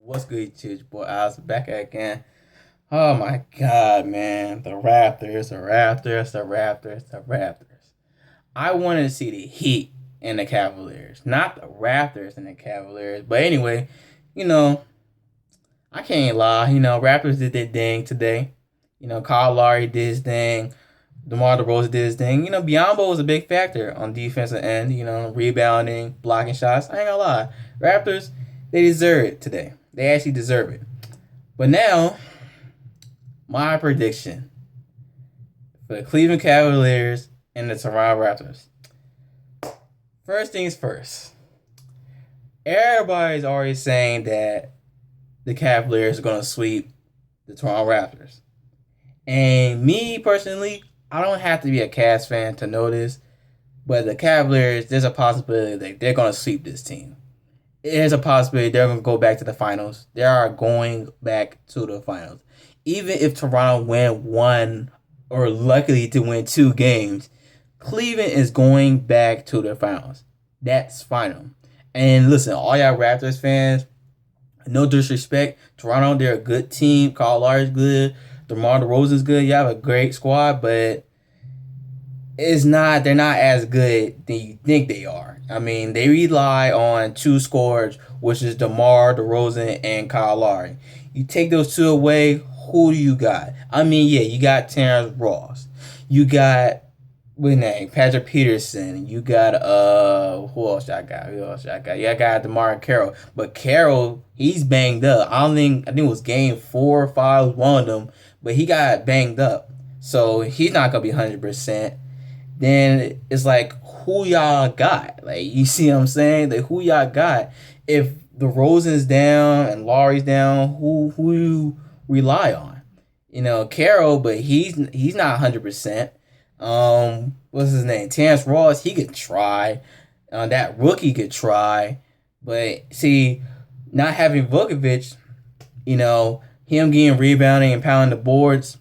What's good, Church boy? I was back again. Oh my god, man. The Raptors, the Raptors, the Raptors, the Raptors. I wanted to see the Heat and the Cavaliers, not the Raptors and the Cavaliers. But anyway, you know, I can't lie. Raptors did their thing today. Kyle Lowry did his thing. DeMar DeRozan did his thing. Biombo was a big factor on defensive end. Rebounding, blocking shots. I ain't gonna lie. Raptors, they deserve it today. They actually deserve it. But now, my prediction for the Cleveland Cavaliers and the Toronto Raptors. First things first. Everybody's already saying that the Cavaliers are going to sweep the Toronto Raptors. And me personally, I don't have to be a Cavs fan to know this, but the Cavaliers, there's a possibility that they're going to sweep this team. There's a possibility they're going to go back to the finals. They are going back to the finals. Even if Toronto win one or luckily to win two games, Cleveland is going back to the finals. That's final. And listen, all y'all Raptors fans, no disrespect. Toronto, they're a good team. Kyle Lowry's good. DeMar DeRozan's good. You have a great squad, but they're not as good than you think they are. I mean, they rely on two scorers, which is DeMar DeRozan and Kyle Lowry. You take those two away, who do you got? I mean, yeah, you got Terrence Ross. You got Patrick Peterson. You got who else I got? Yeah, I got DeMar Carroll. But Carroll, he's banged up. I think it was game 4 or 5 was one of them, but he got banged up. So he's not gonna be 100%. Then it's like, who y'all got? Like, you see what I'm saying? Like, who y'all got? If the Rosen's down and Laurie's down, who you rely on? Carroll, but he's not 100%. What's his name? Terrence Ross, he could try. That rookie could try. But see, not having Vukovic, him getting rebounding and pounding the boards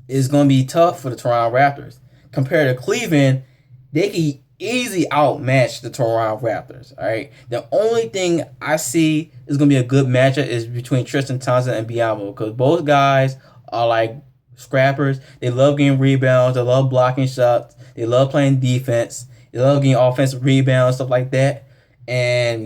is going to be tough for the Toronto Raptors. Compared to Cleveland, they can easily outmatch the Toronto Raptors. All right. The only thing I see is going to be a good matchup is between Tristan Thompson and Biombo, because both guys are like scrappers. They love getting rebounds. They love blocking shots. They love playing defense. They love getting offensive rebounds, stuff like that. And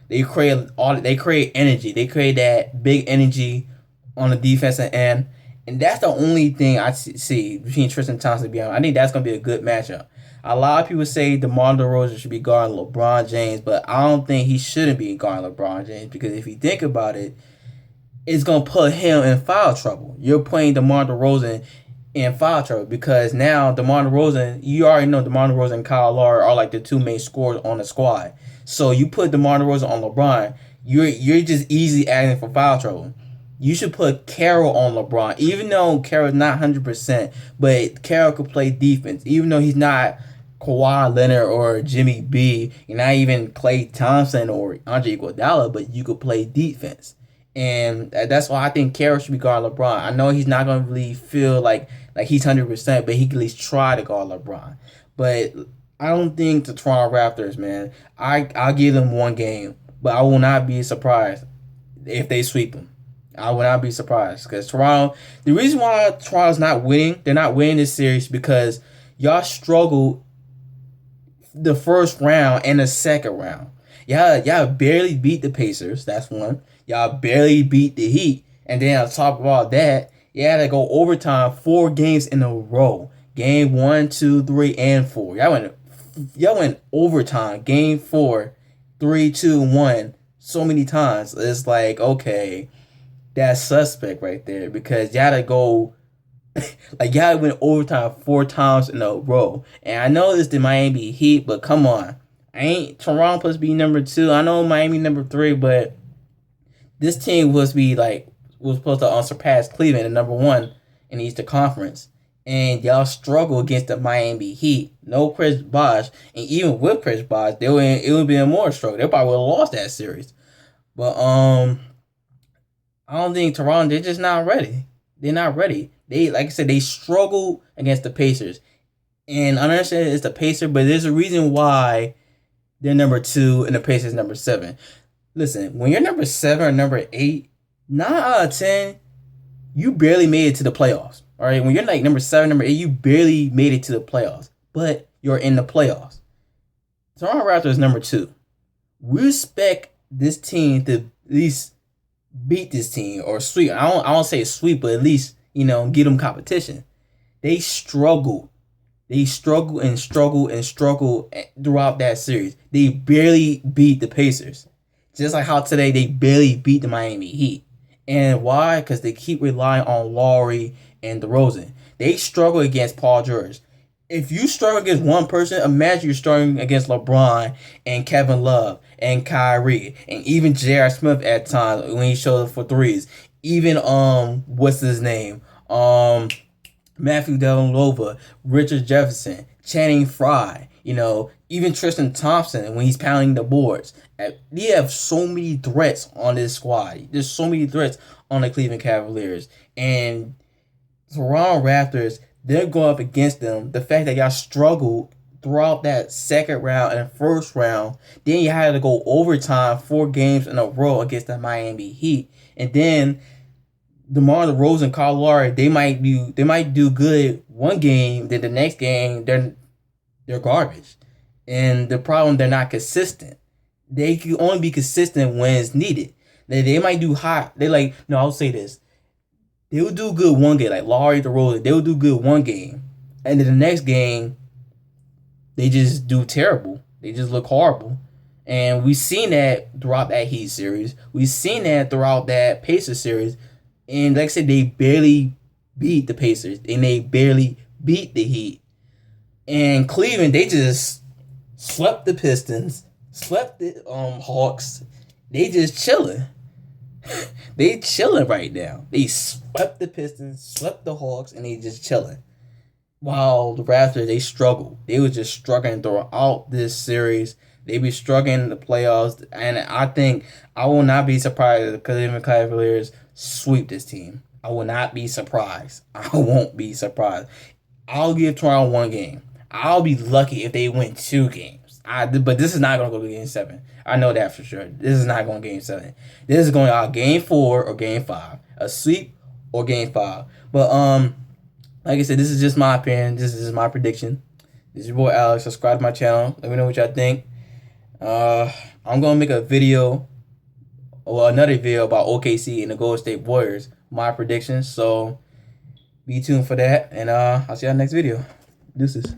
they create energy. They create that big energy on the defensive end. And that's the only thing I see between Tristan Thompson and Biombo. I think that's going to be a good matchup. A lot of people say DeMar DeRozan should be guarding LeBron James, but I don't think he shouldn't be guarding LeBron James, because if you think about it, it's going to put him in foul trouble. You're putting DeMar DeRozan in foul trouble because now DeMar DeRozan, you already know DeMar DeRozan and Kyle Lowry are like the two main scorers on the squad. So you put DeMar DeRozan on LeBron, you're just easily adding for foul trouble. You should put Carroll on LeBron, even though Carroll's not 100%, but Carroll could play defense, even though he's not Kawhi Leonard or Jimmy B, and not even Klay Thompson or Andre Iguodala, but you could play defense. And that's why I think Carroll should be guarding LeBron. I know he's not going to really feel like he's 100%, but he can at least try to guard LeBron. But I don't think the Toronto Raptors, man, I'll give them one game, but I will not be surprised if they sweep them. I would not be surprised, because Toronto, the reason why Toronto's not winning, they're not winning this series because y'all struggled the first round and the second round. Y'all barely beat the Pacers. That's one. Y'all barely beat the Heat. And then on top of all that, you had to go overtime 4 games in a row. Game 1, 2, 3, and 4. Y'all went overtime. Game 4, 3, 2, 1 so many times. It's like, okay, that's suspect right there, because y'all had to go y'all went overtime 4 times in a row. And I know it's the Miami Heat, but come on. Ain't Toronto supposed to be number 2? I know Miami number 3, but this team was supposed to surpass Cleveland at number 1 in the Eastern Conference. And y'all struggle against the Miami Heat. No Chris Bosh. And even with Chris Bosh, it would be a more struggle. They probably would have lost that series. But I don't think Toronto, they're just not ready. They're not ready. They, like I said, they struggled against the Pacers. And I understand it's the Pacers, but there's a reason why they're number 2 and the Pacers number 7. Listen, when you're number 7 or number 8, 9 out of 10, you barely made it to the playoffs. All right, when you're like number 7, number 8, you barely made it to the playoffs, but you're in the playoffs. Toronto Raptors number 2. We expect this team to at least beat this team or sweep. I don't say sweep, but at least give them competition. They struggled. They struggled and struggled and struggled throughout that series. They barely beat the Pacers. Just like how today they barely beat the Miami Heat. And why? Because they keep relying on Lowry and DeRozan. They struggle against Paul George. If you struggle against one person, imagine you're struggling against LeBron and Kevin Love and Kyrie and even J.R. Smith at times when he showed up for threes. Even what's his name? Matthew Dellavedova, Richard Jefferson, Channing Frye, even Tristan Thompson when he's pounding the boards. We have so many threats on this squad. There's so many threats on the Cleveland Cavaliers. And Toronto Raptors, they're going up against them. The fact that y'all struggled throughout that second round and first round, then you had to go overtime 4 games in a row against the Miami Heat. And then DeMar DeRozan and Kyle Lowry, they might do good one game, then the next game they're garbage. And the problem, they're not consistent. They can only be consistent when it's needed. They might do hot. I'll say this. They will do good one game, like Lowry DeRozan. They will do good one game, and then the next game, they just do terrible. They just look horrible. And we've seen that throughout that Heat series. We've seen that throughout that Pacers series. And like I said, they barely beat the Pacers, and they barely beat the Heat. And Cleveland, they just swept the Pistons, swept the Hawks. They just chilling. They chilling right now. They swept the Pistons, swept the Hawks, and they just chilling. While the Raptors, they struggled. They were just struggling throughout this series. They be struggling in the playoffs, and I think I will not be surprised if the Cleveland Cavaliers sweep this team. I will not be surprised. I won't be surprised. I'll give Toronto one game. I'll be lucky if they win 2 games. But this is not going to go to Game 7. I know that for sure. This is not going to Game 7. This is going out Game 4 or Game 5. A sweep or Game 5. But like I said, this is just my opinion. This is my prediction. This is your boy Alex. Subscribe to my channel. Let me know what y'all think. I'm going to make a video or another video about OKC and the Golden State Warriors. My predictions. So be tuned for that. And I'll see y'all next video. Deuces.